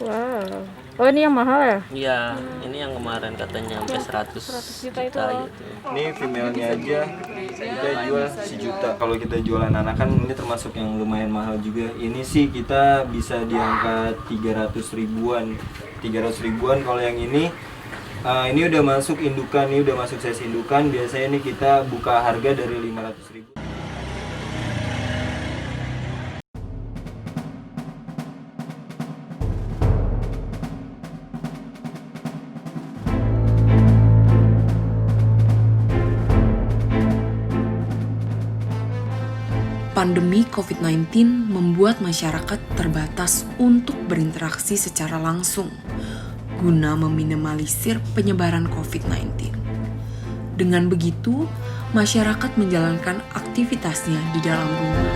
Wow. Oh ini yang mahal ya? Iya, ini yang kemarin katanya sampai 100 juta itu. gitu. Ini female-nya aja kita jual 1 juta. Kalau kita jual anak-anak kan ini termasuk yang lumayan mahal juga. Ini sih kita bisa di angka 300 ribuan. 300 ribuan kalau yang ini udah masuk indukan, ini udah masuk size indukan. Biasanya ini kita buka harga dari 500 ribu. Pandemi COVID-19 membuat masyarakat terbatas untuk berinteraksi secara langsung guna meminimalisir penyebaran COVID-19. Dengan begitu, masyarakat menjalankan aktivitasnya di dalam rumah.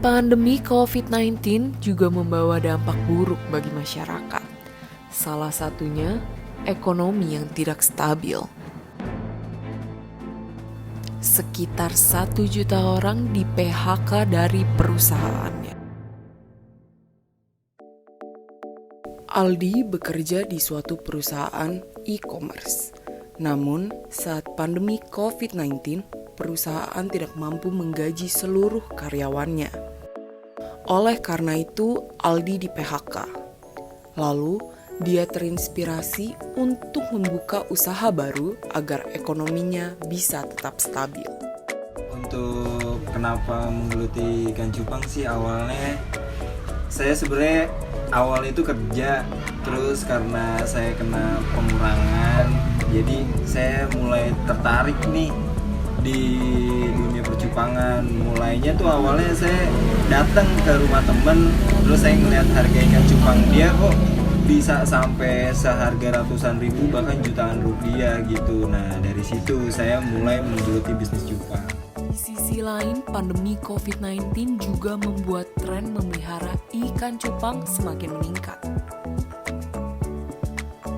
Pandemi COVID-19 juga membawa dampak buruk bagi masyarakat. Salah satunya ekonomi yang tidak stabil. Sekitar 1 juta orang di PHK dari perusahaannya. Aldi bekerja di suatu perusahaan e-commerce. Namun, saat pandemi COVID-19, perusahaan tidak mampu menggaji seluruh karyawannya. Oleh karena itu, Aldi di PHK. Lalu, dia terinspirasi untuk membuka usaha baru agar ekonominya bisa tetap stabil. Untuk kenapa menggeluti ikan cupang sih, awalnya saya sebenarnya awal itu kerja, terus karena saya kena pengurangan, jadi saya mulai tertarik nih di dunia percupangan. Mulainya tuh awalnya saya datang ke rumah temen, terus saya ngeliat harga ikan cupang dia kok bisa sampai seharga ratusan ribu bahkan jutaan rupiah gitu. Nah dari situ saya mulai menggeluti bisnis cupang. Di sisi lain, pandemi COVID-19 juga membuat tren memelihara ikan cupang semakin meningkat.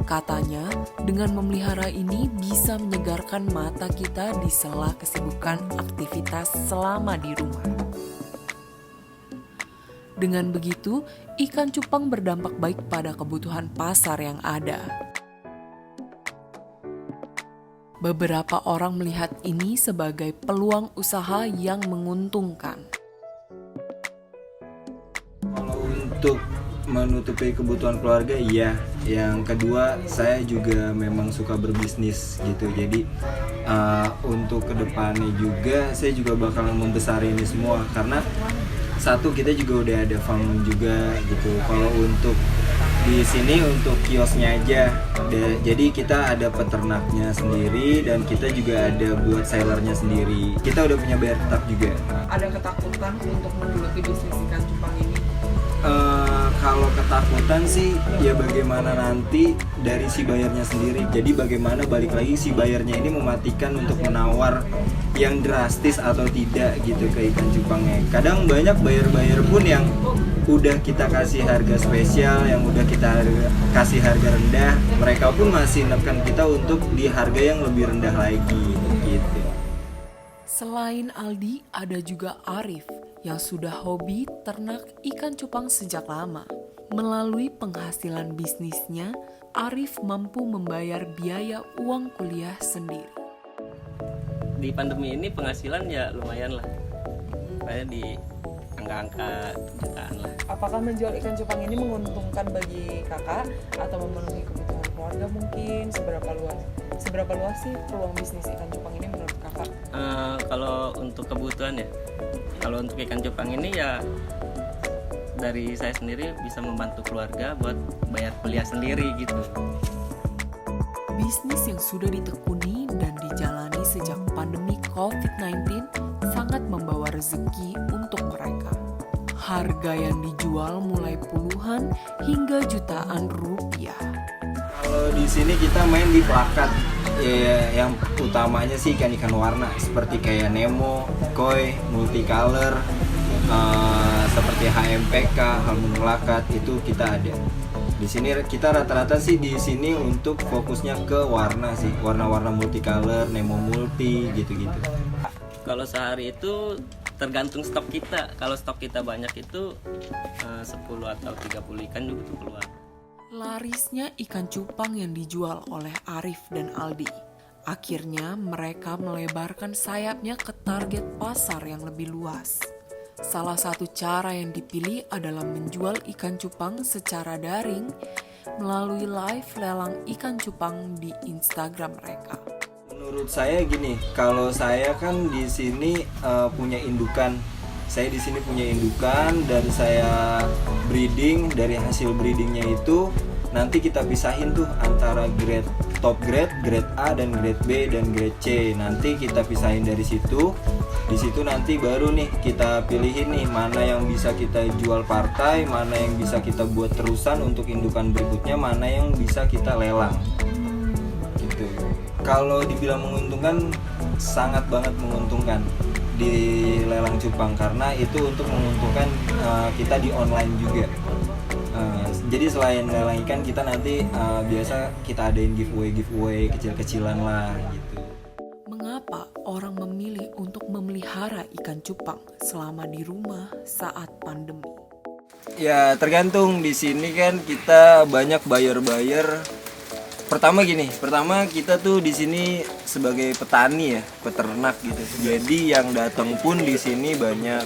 Katanya, dengan memelihara ini bisa menyegarkan mata kita di sela kesibukan aktivitas selama di rumah. Dengan begitu, ikan cupang berdampak baik pada kebutuhan pasar yang ada. Beberapa orang melihat ini sebagai peluang usaha yang menguntungkan. Kalau untuk menutupi kebutuhan keluarga, iya. Yang kedua, saya juga memang suka berbisnis gitu. Jadi untuk kedepannya juga saya juga bakalan membesar ini semua karena satu, kita juga udah ada farm juga gitu. Kalau untuk di sini untuk kiosnya aja, jadi kita ada peternaknya sendiri dan kita juga ada buat sellernya sendiri. Kita udah punya bayar tetap juga. Ada ketakutan untuk menggeluti bisnis ikan cupang ini? Kalau ketakutan sih ya bagaimana nanti dari si bayarnya sendiri. Jadi bagaimana balik lagi si bayarnya ini mematikan untuk menawar yang drastis atau tidak gitu ke ikan cupangnya. Kadang banyak bayar-bayar pun yang udah kita kasih harga spesial, yang udah kita kasih harga rendah, mereka pun masih menekan kita untuk di harga yang lebih rendah lagi gitu. Selain Aldi, ada juga Arif yang sudah hobi ternak ikan cupang sejak lama. Melalui penghasilan bisnisnya, Arif mampu membayar biaya uang kuliah sendiri. Di pandemi ini penghasilan ya lumayan lah. Kayak di angka-angka jutaan lah. Apakah menjual ikan cupang ini menguntungkan bagi kakak atau memenuhi kebutuhan keluarga mungkin? Seberapa luas sih peluang bisnis ikan cupang ini menurut kakak? Kalau untuk kebutuhan ya, kalau untuk ikan cupang ini ya dari saya sendiri bisa membantu keluarga buat bayar kuliah sendiri gitu. Bisnis yang sudah ditekuni dan dijalani sejak pandemi COVID-19 sangat membawa rezeki untuk mereka. Harga yang dijual mulai puluhan hingga jutaan rupiah. Kalau di sini kita main di plakat, ya, yang utamanya sih ikan-ikan warna seperti kayak Nemo, koi, multicolor, seperti HMPK, halmon plakat itu kita ada. Di sini kita rata-rata sih di sini untuk fokusnya ke warna sih, warna-warna multicolor, Nemo multi gitu-gitu. Kalau sehari itu tergantung stok kita. Kalau stok kita banyak itu 10 atau 30 ikan juga tuh keluar. Larisnya ikan cupang yang dijual oleh Arif dan Aldi. Akhirnya mereka melebarkan sayapnya ke target pasar yang lebih luas. Salah satu cara yang dipilih adalah menjual ikan cupang secara daring melalui live lelang ikan cupang di Instagram mereka. Menurut saya gini, kalau saya kan di sini punya indukan. Saya di sini punya indukan dan saya breeding. Dari hasil breedingnya itu nanti kita pisahin tuh antara grade top grade, grade A dan grade B dan grade C. Nanti kita pisahin dari situ. Di situ nanti baru nih kita pilihin nih mana yang bisa kita jual partai, mana yang bisa kita buat terusan untuk indukan berikutnya, mana yang bisa kita lelang. Gitu. Kalau dibilang menguntungkan, sangat banget menguntungkan di lelang cupang karena itu untuk menguntungkan kita di online juga. Jadi selain lelang ikan, kita nanti biasa kita adain giveaway kecil-kecilan lah gitu. Mengapa orang memilih untuk memelihara ikan cupang selama di rumah saat pandemi? Ya tergantung, di sini kan kita banyak buyer. Pertama kita tuh di sini sebagai petani ya, peternak gitu. Jadi yang datang pun di sini banyak.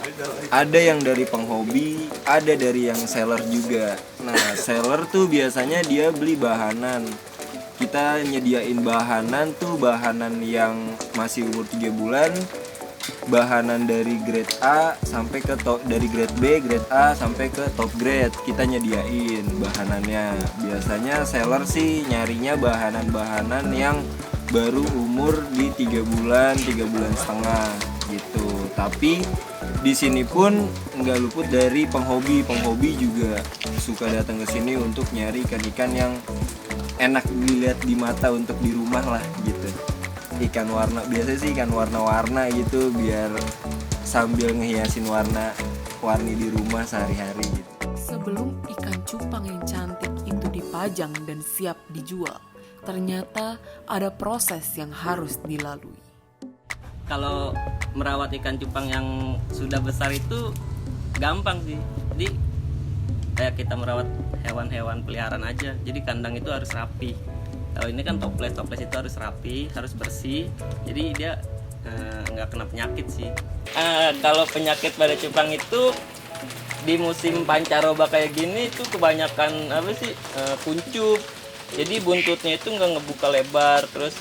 Ada yang dari penghobi, ada dari yang seller juga. Nah, seller tuh biasanya dia beli bahanan. Kita nyediain bahanan tuh bahanan yang masih umur 3 bulan. Bahanan dari grade A sampai ke top, dari grade B, grade A sampai ke top grade kita nyediain bahanannya. Biasanya seller sih nyarinya bahanan-bahanan yang baru umur di 3 bulan setengah gitu. Tapi di sini pun nggak luput dari penghobi juga suka datang ke sini untuk nyari ikan-ikan yang enak dilihat di mata untuk di rumah lah gitu. Ikan warna, biasanya sih ikan warna-warna gitu biar sambil ngehiasin warni di rumah sehari-hari gitu. Sebelum ikan cupang yang cantik itu dipajang dan siap dijual, ternyata ada proses yang harus dilalui. Kalau merawat ikan cupang yang sudah besar itu gampang sih. Jadi kayak kita merawat hewan-hewan peliharaan aja. Jadi kandang itu harus rapi. Kalau ini kan toples itu harus rapi, harus bersih. Jadi dia nggak kena penyakit sih. Kalau penyakit pada cupang itu di musim pancaroba kayak gini itu kebanyakan kuncup. Jadi buntutnya itu nggak ngebuka lebar. Terus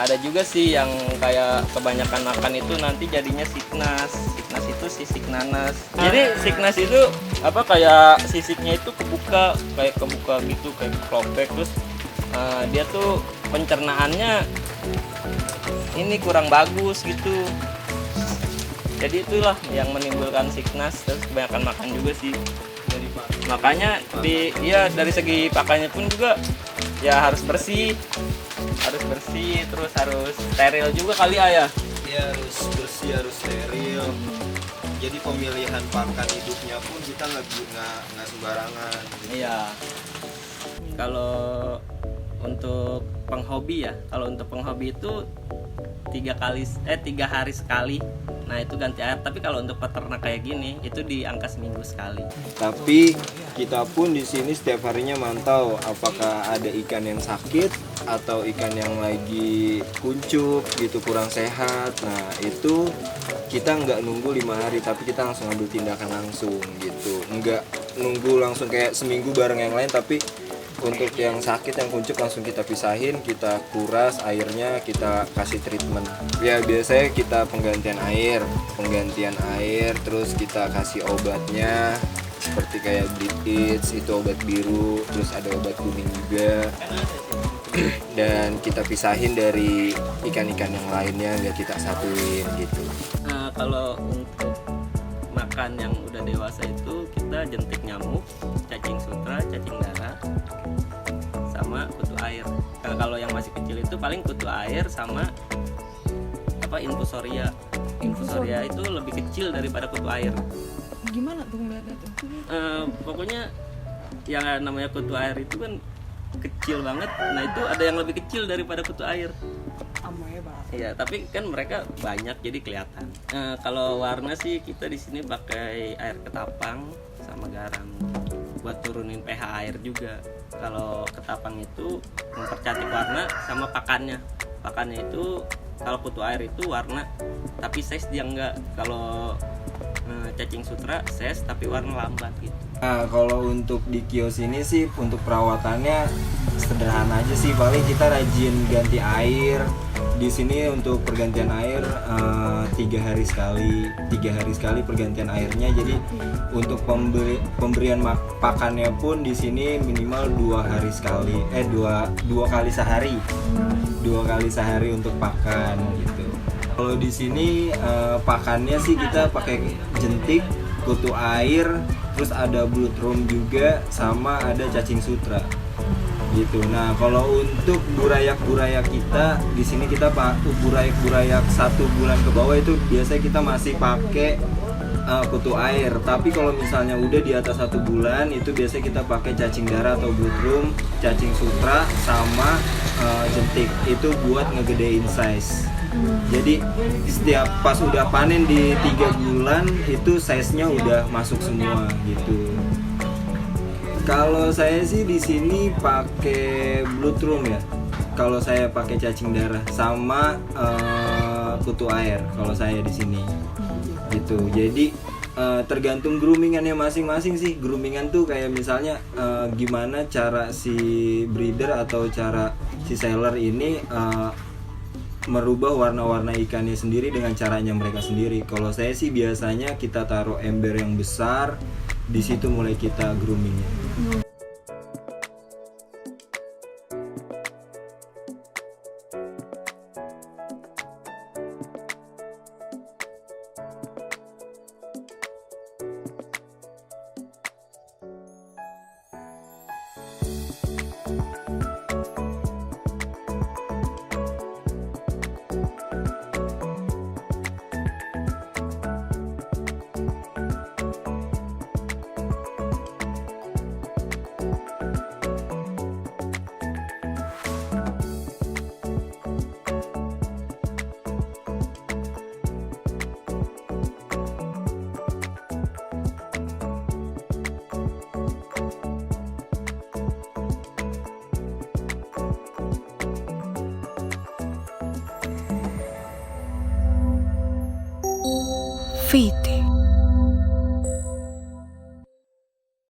ada juga sih yang kayak kebanyakan makan itu nanti jadinya siknas. Siknas itu sisik nanas. Jadi siknas itu kayak sisiknya itu kebuka gitu, kayak keropek. Terus dia tuh pencernaannya ini kurang bagus gitu. Jadi itulah yang menimbulkan siknas. Terus kebanyakan makan juga sih. Makanya dari segi pakannya pun juga ya harus bersih, terus harus steril juga kali ya. Iya, harus bersih, harus steril. Jadi pemilihan pakan hidupnya pun kita nggak sembarangan. Iya. Kalau untuk penghobi itu 3 hari sekali. Nah itu ganti air. Tapi kalau untuk peternak kayak gini itu di angka seminggu sekali. Tapi kita pun di sini setiap harinya mantau apakah ada ikan yang sakit atau ikan yang lagi kuncup gitu, kurang sehat. Nah itu kita nggak nunggu 5 hari, tapi kita langsung ambil tindakan langsung gitu. Nggak nunggu langsung kayak seminggu bareng yang lain, tapi untuk yang sakit, yang kuncup langsung kita pisahin, kita kuras airnya, kita kasih treatment. Ya biasanya kita penggantian air, terus kita kasih obatnya seperti kayak Blitz, itu obat biru, terus ada obat kuning juga. Dan kita pisahin dari ikan-ikan yang lainnya, biar kita satuin gitu. Nah kalau untuk makan yang udah dewasa itu kita jentik nyamuk, cacing sutra, cacing darah, sama kutu air. Kalau yang masih kecil itu paling kutu air sama infusoria. Infusoria itu lebih kecil daripada kutu air. Gimana tuh ngeliatnya tuh? Pokoknya yang namanya kutu air itu kan kecil banget. Nah itu ada yang lebih kecil daripada kutu air. hebat. Iya, tapi kan mereka banyak jadi kelihatan. Kalau warna sih kita di sini pakai air ketapang sama garam buat turunin pH air juga. Kalau ketapang itu mempercantik warna sama pakannya. Pakannya itu kalau kutu air itu warna tapi size dia enggak. Kalau cacing sutra size tapi warna lambat gitu. Nah, kalau untuk di kios ini sih untuk perawatannya sederhana aja sih, paling kita rajin ganti air. Di sini untuk pergantian air 3 hari sekali pergantian airnya. Jadi untuk pemberian pakannya pun di sini minimal 2 hari sekali, dua kali sehari, 2 kali sehari untuk pakan gitu. Kalau di sini pakannya sih kita pakai jentik, kutu air, terus ada bloodworm juga, sama ada cacing sutra gitu. Nah, kalau untuk burayak kita di sini kita burayak 1 bulan ke bawah itu biasanya kita masih pakai kutu air. Tapi kalau misalnya udah di atas 1 bulan itu biasanya kita pakai cacing darah atau bloodworm, cacing sutra sama jentik. Itu buat ngegedein size. Jadi setiap pas udah panen di 3 bulan itu size-nya udah masuk semua gitu. Kalau saya sih di sini pakai bloodworm ya. Kalau saya pakai cacing darah sama kutu air kalau saya di sini. Gitu. Jadi tergantung groomingannya masing-masing sih. Groomingan tuh kayak misalnya gimana cara si breeder atau cara si seller ini merubah warna-warna ikannya sendiri dengan caranya mereka sendiri. Kalau saya sih biasanya kita taruh ember yang besar, di situ mulai kita groomingnya. Feed